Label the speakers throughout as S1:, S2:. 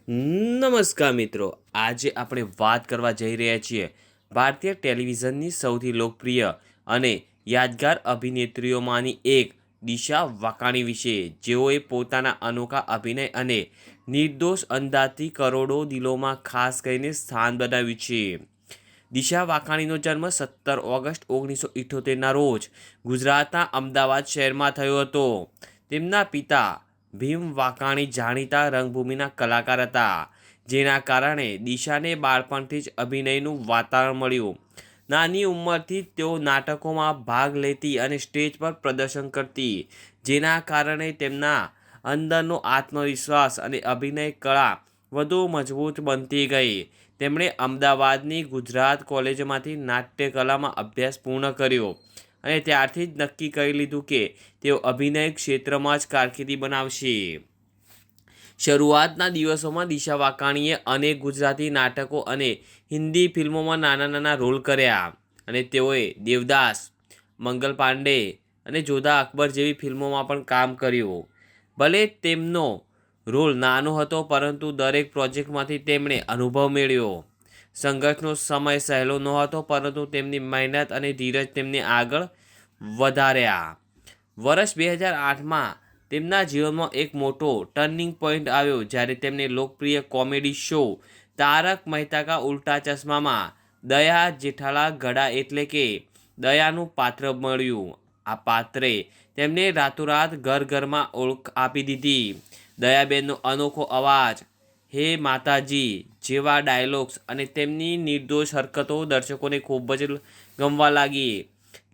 S1: નમસ્કાર મિત્રો, આજે આપણે વાત કરવા જઈ રહ્યા છીએ ભારતીય ટેલિવિઝનની સૌથી લોકપ્રિય અને યાદગાર અભિનેત્રીઓમાંની એક દિશા વાકાણી વિશે, જેઓએ પોતાના અનોખા અભિનય અને નિર્દોષ અંદાજથી કરોડો દિલોમાં ખાસ કરીને સ્થાન બનાવ્યું છે. દિશા વાકાણીનો જન્મ 17 ઓગસ્ટ 1978ના રોજ ગુજરાતના અમદાવાદ શહેરમાં થયો હતો. તેમના પિતા ભીમ વાકાણી જાણીતા રંગભૂમિના કલાકાર હતા, જેના કારણે દિશાને બાળપણથી જ અભિનયનું વાતાવરણ મળ્યું. નાની ઉંમરથી તેઓ નાટકોમાં ભાગ લેતી અને સ્ટેજ પર પ્રદર્શન કરતી, જેના કારણે તેમના અંદરનો આત્મવિશ્વાસ અને અભિનય કળા વધુ મજબૂત બનતી ગઈ. તેમણે અમદાવાદની ગુજરાત કોલેજમાંથી નાટ્યકલામાં અભ્યાસ પૂર્ણ કર્યો અને ત્યારથી જ નક્કી કરી લીધું કે તેઓ અભિનય ક્ષેત્રમાં જ કારકિર્દી બનાવશે. શરૂઆતના દિવસોમાં દિશા વાકાણીએ અનેક ગુજરાતી નાટકો અને હિન્દી ફિલ્મોમાં નાના નાના રોલ કર્યા અને તેઓએ દેવદાસ, મંગલ પાંડે અને જોધા અકબર જેવી ફિલ્મોમાં પણ કામ કર્યું. ભલે તેમનો રોલ નાનો હતો, પરંતુ દરેક પ્રોજેક્ટમાંથી તેમણે અનુભવ મેળવ્યો. સંઘર્ષનો સમય સહેલો નહોતો, પરંતુ તેમની મહેનત અને ધીરજ તેમને આગળ વધાર્યા. વર્ષ 2008માં તેમના જીવનમાં એક મોટો ટર્નિંગ પોઈન્ટ આવ્યો, જ્યારે તેમને લોકપ્રિય કોમેડી શો તારક મહેતા કા ઉલ્ટા ચશ્મામાં દયા જેઠાલાલ ગડા એટલે કે દયાનું પાત્ર મળ્યું. આ પાત્રે તેમને રાતોરાત ઘર ઘરમાં ઓળખ આપી દીધી. દયાબેનનો અનોખો અવાજ, હે માતાજી જેવા ડાયલોગ્સ અને તેમની નિર્દોષ હરકતો દર્શકોને ખૂબ જ ગમવા લાગી.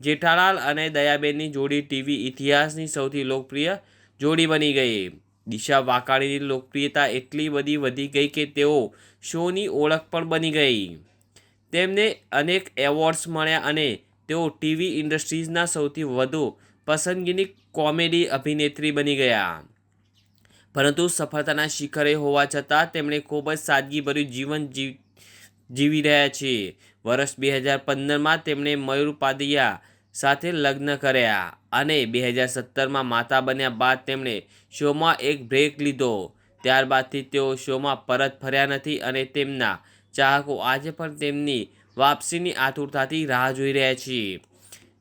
S1: જેઠાલાલ અને દયાબેનની જોડી ટીવી ઇતિહાસની સૌથી લોકપ્રિય જોડી બની ગઈ. દિશા વાકાણીની લોકપ્રિયતા એટલી બધી વધી ગઈ કે તેઓ શોની ઓળખ પણ બની ગઈ. તેમને અનેક એવોર્ડ્સ મળ્યા અને તેઓ ટીવી ઇન્ડસ્ટ્રીઝના સૌથી વધુ પસંદગીની કોમેડી અભિનેત્રી બની ગયા. પરંતુ સફળતાના શિખરે હોવા છતાં તેમણે ખૂબ જ સાદગીભર્યું જીવન જીવી રહ્યા છે. વર્ષ 2015માં તેમણે મયુર ઉપાધ્યાય સાથે લગ્ન કર્યા અને 2017માં માતા બન્યા બાદ તેમણે શોમાં એક બ્રેક લીધો. ત્યારબાદથી તેઓ શોમાં પરત ફર્યા નથી અને તેમના ચાહકો આજે પણ તેમની વાપસીની આતુરતાથી રાહ જોઈ રહ્યા છે.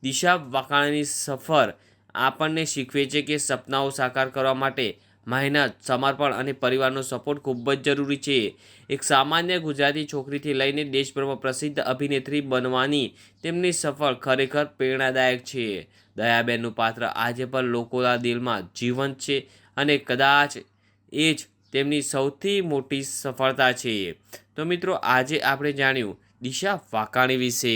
S1: દિશા વાકાણીની સફર આપણને શીખવે છે કે સપનાઓ સાકાર કરવા માટે મહેનત, સમર્પણ અને પરિવારનો સપોર્ટ ખૂબ જ જરૂરી છે. એક સામાન્ય ગુજરાતી છોકરીથી લઈને દેશભરમાં પ્રસિદ્ધ અભિનેત્રી બનવાની તેમની સફર ખરેખર પ્રેરણાદાયક છે. દયાબેનનું પાત્ર આજે પણ લોકોના દિલમાં જીવંત છે અને કદાચ એ જ તેમની સૌથી મોટી સફળતા છે. તો મિત્રો, આજે આપણે જાણ્યું દિશા વાકાણી વિશે.